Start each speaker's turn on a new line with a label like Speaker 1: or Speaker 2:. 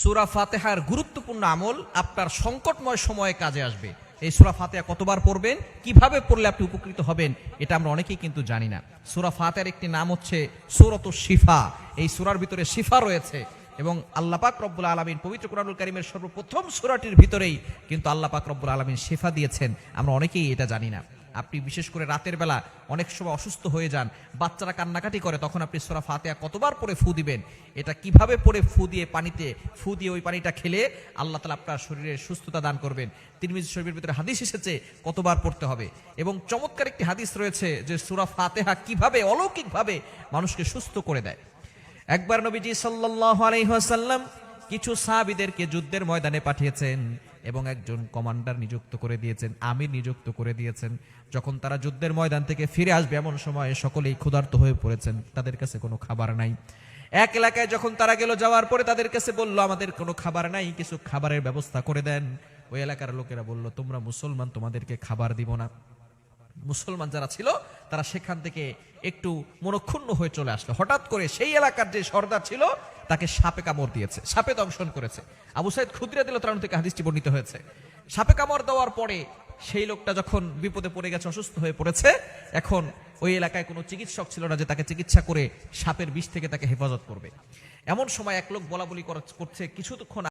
Speaker 1: সূরা ফাতিহার গুরুত্বপূর্ণ আমল আপনার সংকটময় সময়ে কাজে আসবে। এই সূরা ফাতিহা কতবার পড়বেন, কিভাবে পড়লে আপনি উপকৃত হবেন, এটা আমরা অনেকেই কিন্তু জানি না। সূরা ফাতিহার একটি নাম হচ্ছে সূরাতুশ শিফা। এই সূরার ভিতরে শিফা রয়েছে এবং আল্লাহ পাক রব্বুল আলামিন পবিত্র কোরআনুল কারীমের সর্বপ্রথম সূরাটির ভিতরেই কিন্তু আল্লাহ পাক রব্বুল আলামিন শিফা দিয়েছেন। আমরা অনেকেই এটা জানি না। আপনি বিশেষ করে রাতের বেলা অনেক সময় অসুস্থ হয়ে যান, বাচ্চারা কান্নাকাটি করে, তখন আপনি সূরা ফাতিহা কতবার পড়ে ফু দিবেন, এটা কিভাবে পড়ে ফু দিয়ে পানিতে ফু দিয়ে ওই পানিটা খেলে আল্লাহ তাআলা আপনার শরীরে সুস্থতা দান করবেন। তিরমিজি শরীফের ভিতরে হাদিস এসেছে কতবার পড়তে হবে এবং চমৎকার একটি হাদিস রয়েছে যে সূরা ফাতিহা কিভাবে অলৌকিকভাবে মানুষকে সুস্থ করে দেয়। একবার নবীজি সাল্লাল্লাহু আলাইহি ওয়াসাল্লাম কিছু সাহাবীদেরকে যুদ্ধের ময়দানে পাঠিয়েছেন এবং একজন কমান্ডার নিযুক্ত করে দিয়েছেন, আমির নিযুক্ত করে দিয়েছেন। যখন তারা যুদ্ধের ময়দান থেকে ফিরে আসবে এমন সময় সকলেই ক্ষুধার্ত হয়ে পড়েছেন, তাদের কাছে কোনো খাবার নাই। এক এলাকায় যখন তারা গেল, যাওয়ার পরে তাদের কাছে বলল, আমাদের কোনো খাবার নাই, কিছু খাবারের ব্যবস্থা করে দেন। ওই এলাকার লোকেরা বলল, তোমরা মুসলমান, তোমাদেরকে খাবার দিব না। মুসলমান যারা ছিল তারা সেখান থেকে একটু মনক্ষুণ্ণ হয়ে চলে আসলো। হঠাৎ করে সেই এলাকার যে সর্দার ছিল তাকে সাপে কামড় দিয়েছে, সাপে দংশন করেছে। আবু সাইদ খুদরি রাদিয়াল্লাহু তাআলা থেকে হাদিসটি বর্ণিত হয়েছে। সাপে কামড় দেওয়ার পরে সেই লোকটা যখন বিপদে পড়ে গেছে, অসুস্থ হয়ে পড়েছে, এখন ওই এলাকায় কোনো চিকিৎসক ছিল না যে তাকে চিকিৎসা করে সাপের বিষ থেকে তাকে হেফাজত করবে। এমন সময় এক লোক বলা বলি করছে, কিছুক্ষণ